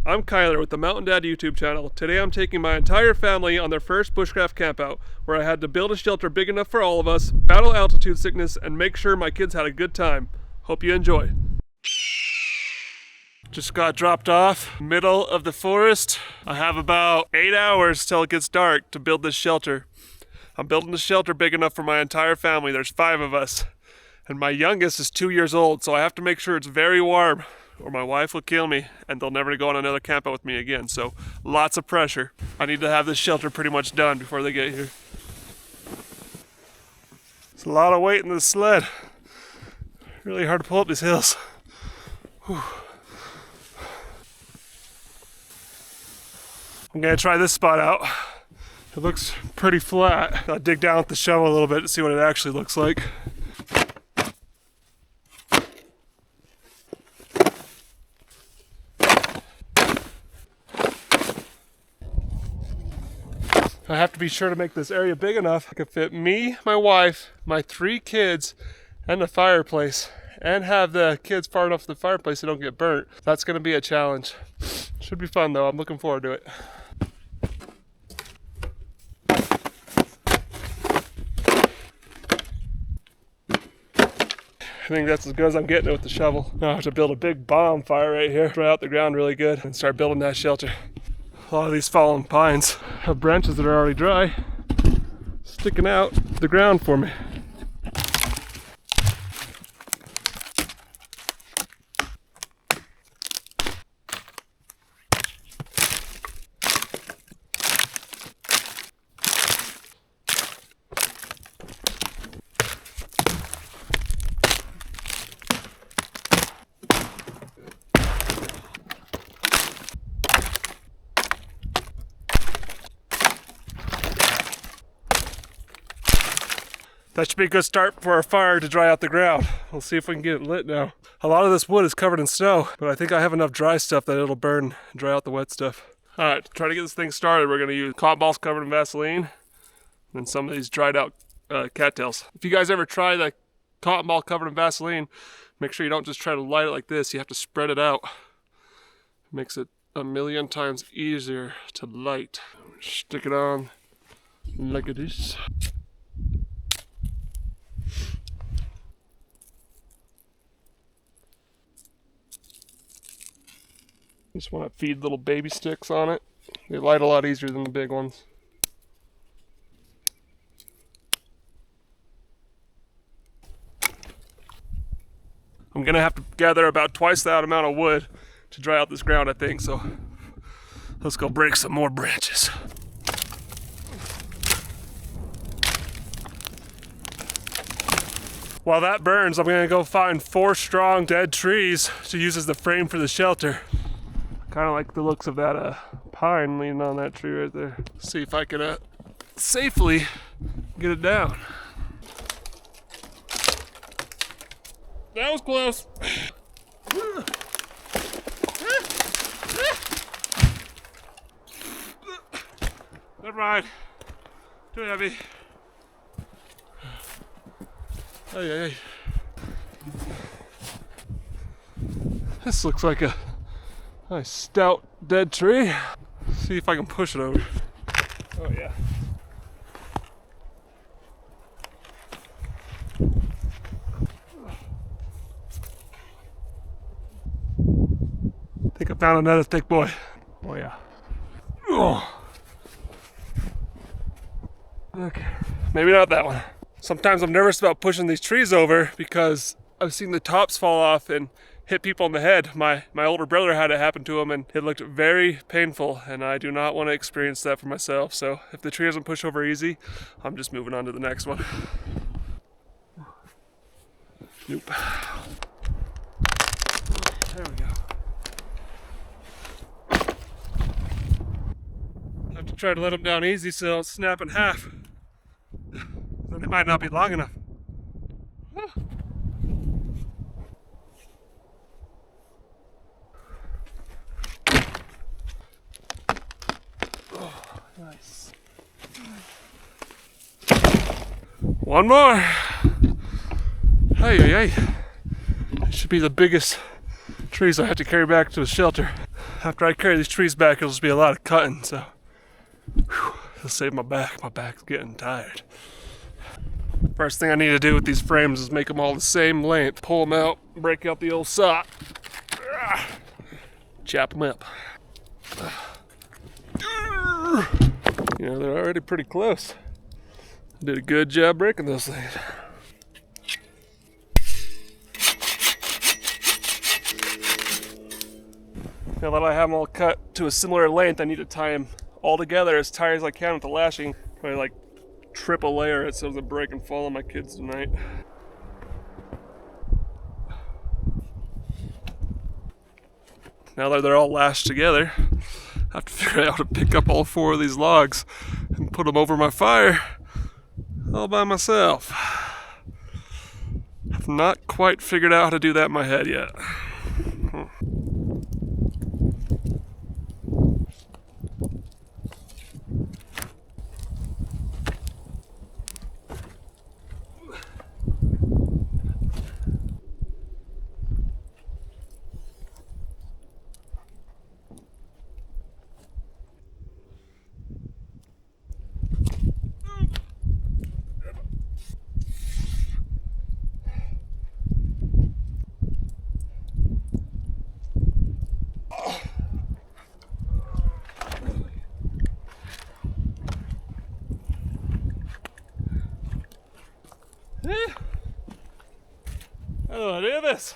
I'm Kyler with the Mountain Dad YouTube channel. Today I'm taking my entire family on their first bushcraft campout, where I had to build a shelter big enough for all of us, battle altitude sickness, and make sure my kids had a good time. Hope you enjoy. Just got dropped off, middle of the forest. I have about 8 hours till it gets dark to build this shelter. I'm building a shelter big enough for my entire family. There's 5 of us. And my youngest is 2 years old, so I have to make sure it's very warm, or my wife will kill me and they'll never go on another camp out with me again. So lots of pressure. I need to have this shelter pretty much done before they get here. It's a lot of weight in this sled. Really hard to pull up these hills. Whew. I'm gonna try this spot out. It looks pretty flat. I'll dig down with the shovel a little bit to see what it actually looks like. I have to be sure to make this area big enough I can fit me, my wife, my 3 kids, and the fireplace, and have the kids far enough from the fireplace so they don't get burnt. That's going to be a challenge. Should be fun though. I'm looking forward to it. I think that's as good as I'm getting it with the shovel. Now I have to build a big bonfire right here, dry out the ground really good, and start building that shelter. A lot of these fallen pines have branches that are already dry, sticking out the ground for me. That should be a good start for our fire to dry out the ground. We'll see if we can get it lit now. A lot of this wood is covered in snow, but I think I have enough dry stuff that it'll burn and dry out the wet stuff. All right, to try to get this thing started, we're gonna use cotton balls covered in Vaseline and some of these dried out cattails. If you guys ever try the cotton ball covered in Vaseline, make sure you don't just try to light it like this. You have to spread it out. It makes it a million times easier to light. Stick it on like this. Just want to feed little baby sticks on it. They light a lot easier than the big ones. I'm gonna have to gather about twice that amount of wood to dry out this ground, I think, so let's go break some more branches. While that burns, I'm gonna go find 4 strong dead trees to use as the frame for the shelter. Kind of like the looks of that pine leaning on that tree right there. See if I can safely get it down. That was close. Never mind. Too heavy. Hey, hey. This looks like a nice stout dead tree. See if I can push it over. Oh yeah. I think I found another thick boy. Oh yeah. Oh. Okay, maybe not that one. Sometimes I'm nervous about pushing these trees over because I've seen the tops fall off and hit people in the head. My older brother had it happen to him and it looked very painful, and I do not want to experience that for myself. So if the tree doesn't push over easy, I'm just moving on to the next one. Nope. There we go. I have to try to let them down easy so it'll snap in half. Then it might not be long enough. Nice. One more. Hey, hey, hey. It should be the biggest trees I have to carry back to the shelter. After I carry these trees back, it'll just be a lot of cutting, so it'll save my back. My back's getting tired. First thing I need to do with these frames is make them all the same length. Pull them out, break out the old saw, chop them up. You know, they're already pretty close. I did a good job breaking those things. Now that I have them all cut to a similar length, I need to tie them all together as tight as I can with the lashing. Probably like triple layer it so it doesn't break and fall on my kids tonight. Now that they're all lashed together, I have to figure out how to pick up all 4 of these logs and put them over my fire all by myself. I've not quite figured out how to do that in my head yet. Oh, do this.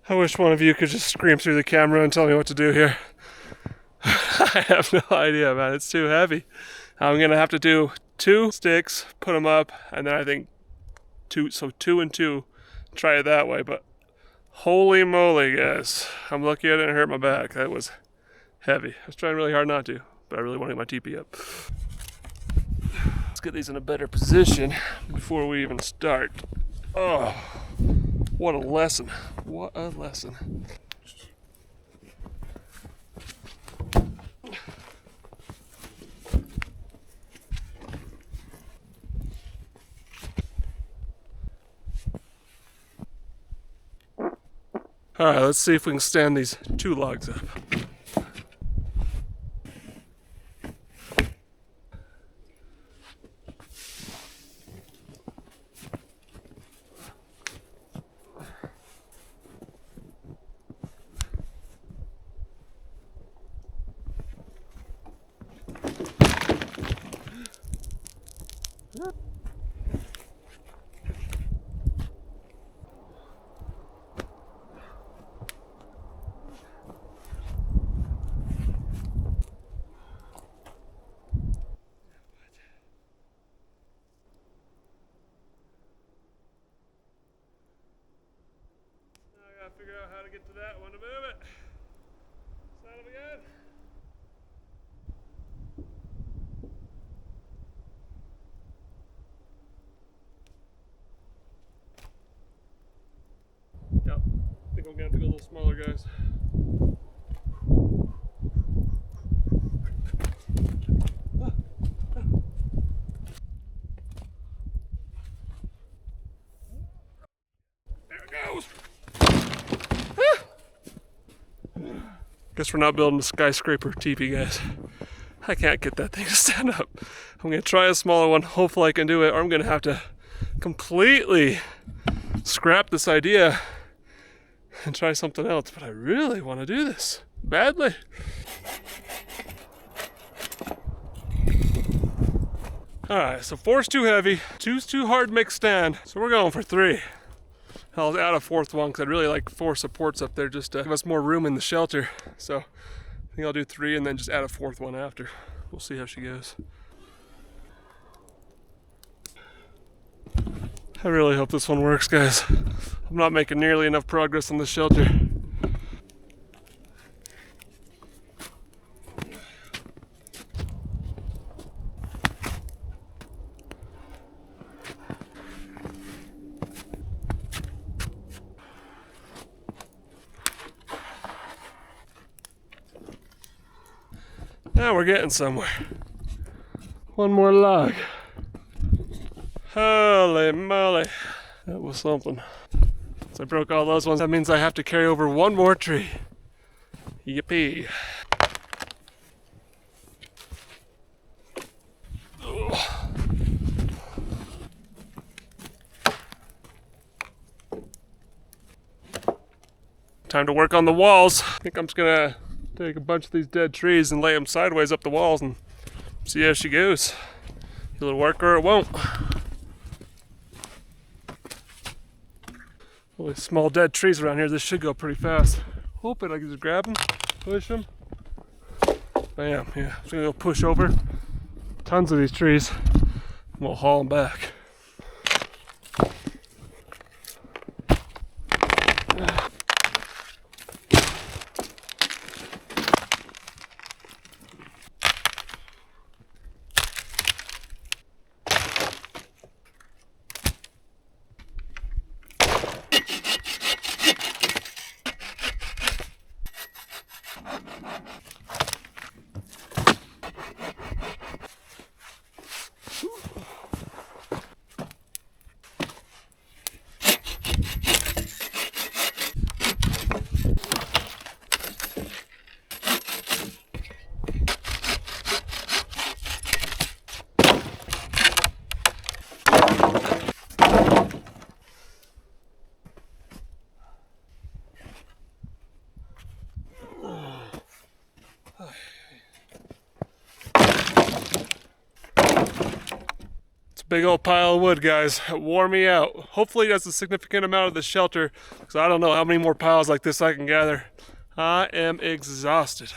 I wish one of you could just scream through the camera and tell me what to do here. I have no idea, man. It's too heavy. I'm gonna have to do 2 sticks, put them up, and then I think 2 and 2. Try it that way, but holy moly, guys. I'm lucky I didn't hurt my back. That was heavy. I was trying really hard not to, but I really want to get my TP up. Let's get these in a better position before we even start. Oh, what a lesson. What a lesson. All right, let's see if we can stand these 2 logs up. Figure out how to get to that one to move it. Son of a gun. I'm gonna have to go a little smaller, guys. There it goes. Guess we're not building a skyscraper teepee, guys. I can't get that thing to stand up. I'm gonna try a smaller one. Hopefully I can do it, or I'm gonna have to completely scrap this idea and try something else. But I really want to do this badly. All right, so 4's too heavy, 2's too hard to make stand, so we're going for 3. I'll add a 4th one because I'd really like 4 supports up there just to give us more room in the shelter. So I think I'll do 3 and then just add a 4th one after. We'll see how she goes. I really hope this one works, guys. I'm not making nearly enough progress on the shelter. Now we're getting somewhere. One more log. Holy moly. That was something. So I broke all those ones. That means I have to carry over one more tree. Yippee. Time to work on the walls. I think I'm just gonna take a bunch of these dead trees and lay them sideways up the walls and see how she goes. It'll work or it won't. All these small dead trees around here, this should go pretty fast. Hoping I can just grab them, push them. Bam, yeah. I'm just gonna go push over tons of these trees and we'll haul them back. Big old pile of wood, guys. It wore me out. Hopefully that's a significant amount of the shelter, because I don't know how many more piles like this I can gather. I am exhausted.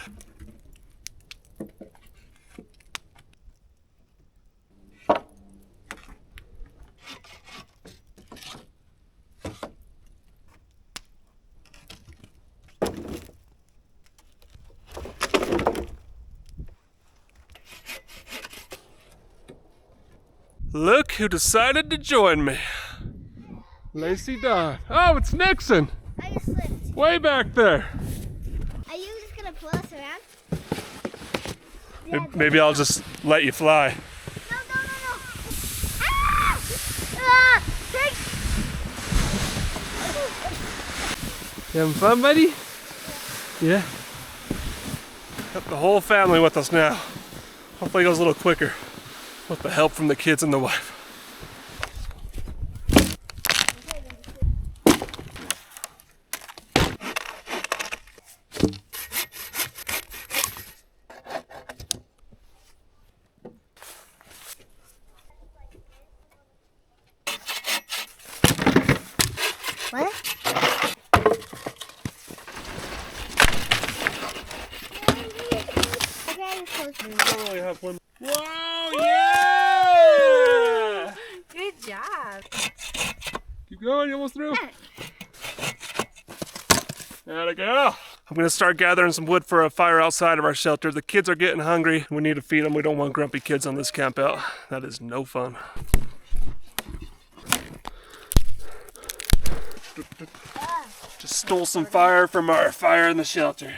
Look who decided to join me. Lacey Dawn. Oh, it's Nixon. I just slipped. Way back there. Are you just gonna pull us around? Maybe I'll just let you fly. No. Ah! Ah! You having fun, buddy? Yeah. Got the whole family with us now. Hopefully it goes a little quicker with the help from the kids and the wife. What? Totally have one. Whoa! Yeah! Good job. Keep going. You almost through. There we go. I'm gonna start gathering some wood for a fire outside of our shelter. The kids are getting hungry. We need to feed them. We don't want grumpy kids on this camp out. That is no fun. Just stole some fire from our fire in the shelter.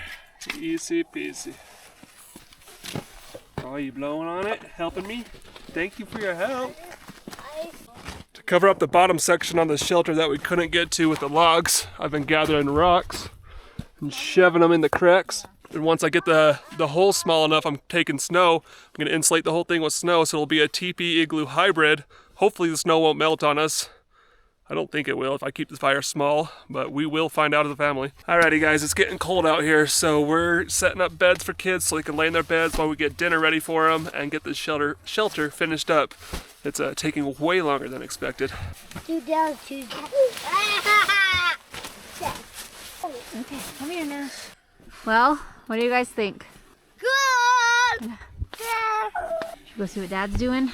Easy peasy. Oh, you blowing on it? Helping me? Thank you for your help. To cover up the bottom section on the shelter that we couldn't get to with the logs, I've been gathering rocks and shoving them in the cracks. And once I get the hole small enough, I'm taking snow. I'm going to insulate the whole thing with snow, so it'll be a teepee igloo hybrid. Hopefully the snow won't melt on us. I don't think it will if I keep the fire small, but we will find out as a family. Alrighty guys, it's getting cold out here, so we're setting up beds for kids so they can lay in their beds while we get dinner ready for them and get the shelter finished up. It's taking way longer than expected. 2 down, 2 down. Okay, come here now. Well, what do you guys think? Good! Should we go see what Dad's doing?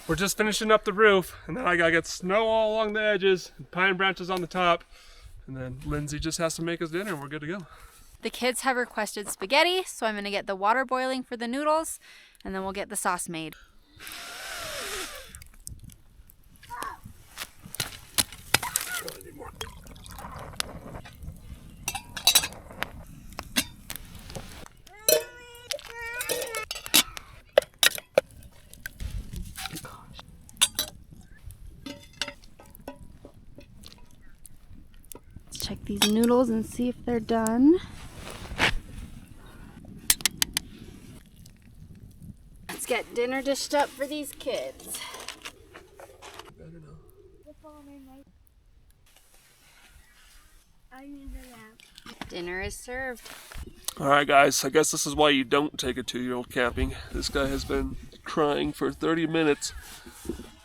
We're just finishing up the roof, and then I gotta get snow all along the edges, and pine branches on the top, and then Lindsay just has to make us dinner and we're good to go. The kids have requested spaghetti, so I'm gonna get the water boiling for the noodles, and then we'll get the sauce made. Check these noodles and see if they're done. Let's get dinner dished up for these kids. Dinner is served. Alright guys, I guess this is why you don't take a 2-year-old camping. This guy has been crying for 30 minutes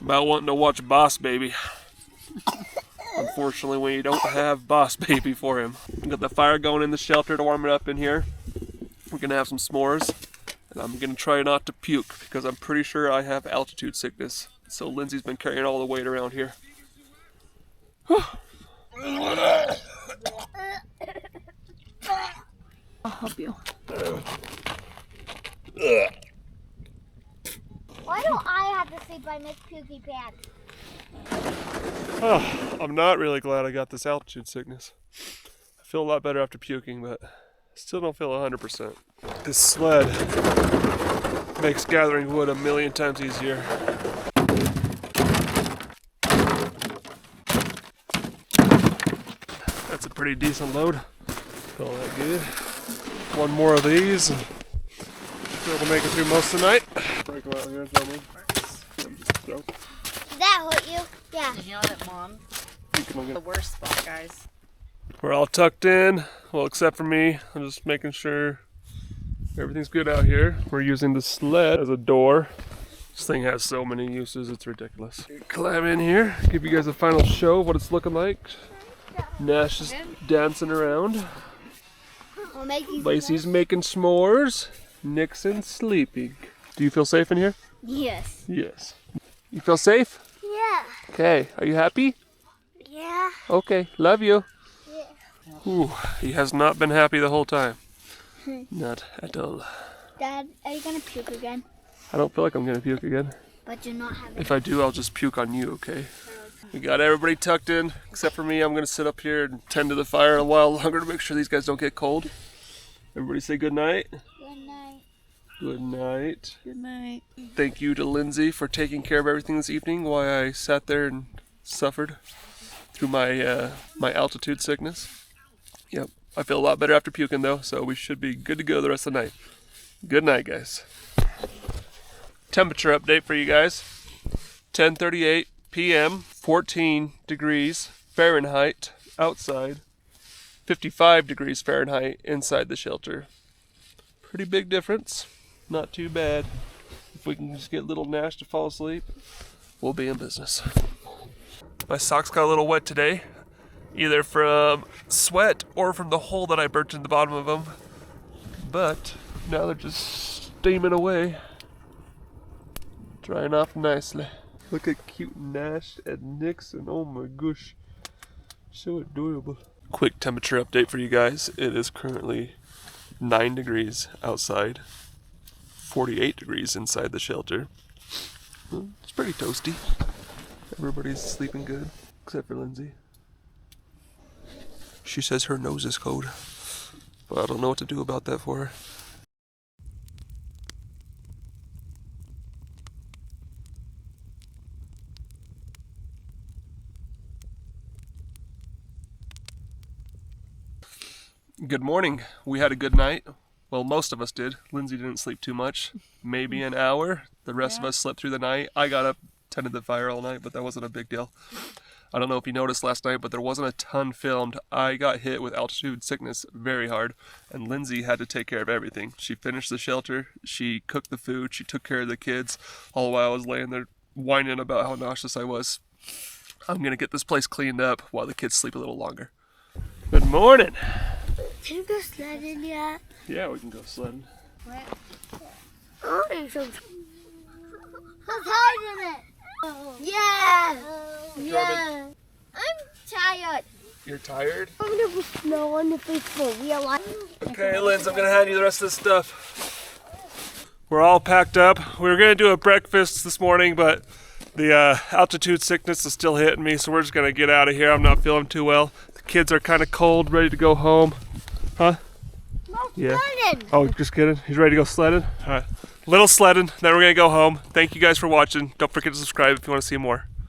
about wanting to watch Boss Baby. Unfortunately, when you don't have Boss Baby for him. We got the fire going in the shelter to warm it up in here. We're gonna have some s'mores, and I'm gonna try not to puke because I'm pretty sure I have altitude sickness. So Lindsay's been carrying all the weight around here. I'll help you. Why do I have to sleep by Miss Pukey Pants? Oh, I'm not really glad I got this altitude sickness. I feel a lot better after puking, but still don't feel 100%. This sled makes gathering wood a million times easier. That's a pretty decent load. Feel that good. One more of these, and we'll be able to make it through most of the night. Break them out here, tell me. Did that hurt you? Yeah. Did you know that Mom the worst spot, guys? We're all tucked in, well, except for me. I'm just making sure everything's good out here. We're using the sled as a door. This thing has so many uses, it's ridiculous. Climb in here, give you guys a final show of what it's looking like. Nash is dancing around. Lacey's making s'mores. Nixon's sleeping. Do you feel safe in here? Yes. Yes. You feel safe? Yeah. Okay. Are you happy? Yeah. Okay. Love you. Yeah. Ooh, he has not been happy the whole time. Not at all. Dad, are you gonna puke again? I don't feel like I'm gonna puke again. But you're not having. If I do, I'll just puke on you, okay? We got everybody tucked in, except for me. I'm gonna sit up here and tend to the fire a while longer to make sure these guys don't get cold. Everybody say good night. Good night. Good night. Good night. Thank you to Lindsay for taking care of everything this evening while I sat there and suffered through my my altitude sickness. Yep, I feel a lot better after puking though, so we should be good to go the rest of the night. Good night, guys. Temperature update for you guys. 10:38 p.m. 14 degrees Fahrenheit outside. 55 degrees Fahrenheit inside the shelter. Pretty big difference. Not too bad. If we can just get little Nash to fall asleep, we'll be in business. My socks got a little wet today, either from sweat or from the hole that I burnt in the bottom of them. But now they're just steaming away. Drying off nicely. Look at cute Nash and Nixon. Oh my gosh. So adorable. Quick temperature update for you guys. It is currently 9 degrees outside, 48 degrees inside the shelter. It's pretty toasty. Everybody's sleeping good, except for Lindsay. She says her nose is cold, but I don't know what to do about that for her. Good morning. We had a good night. Well, most of us did. Lindsay didn't sleep too much. Maybe an hour. The rest of us slept through the night. I got up, tended the fire all night, but that wasn't a big deal. I don't know if you noticed last night, but there wasn't a ton filmed. I got hit with altitude sickness very hard, and Lindsay had to take care of everything. She finished the shelter, she cooked the food, she took care of the kids, all while I was laying there whining about how nauseous I was. I'm gonna get this place cleaned up while the kids sleep a little longer. Good morning. Can you go sledding yet? Yeah, we can go sledding. Oh, I'm so tired of it. Yeah. Yeah. I'm tired. You're tired? I'm gonna put snow on the face for real life. Okay, Linz, I'm gonna hand you the rest of this stuff. We're all packed up. We were gonna do a breakfast this morning, but the altitude sickness is still hitting me, so we're just gonna get out of here. I'm not feeling too well. The kids are kind of cold, ready to go home. Huh? No Yeah. sledding. Oh, just kidding. He's ready to go sledding? All right. Little sledding, then we're gonna go home. Thank you guys for watching. Don't forget to subscribe if you want to see more.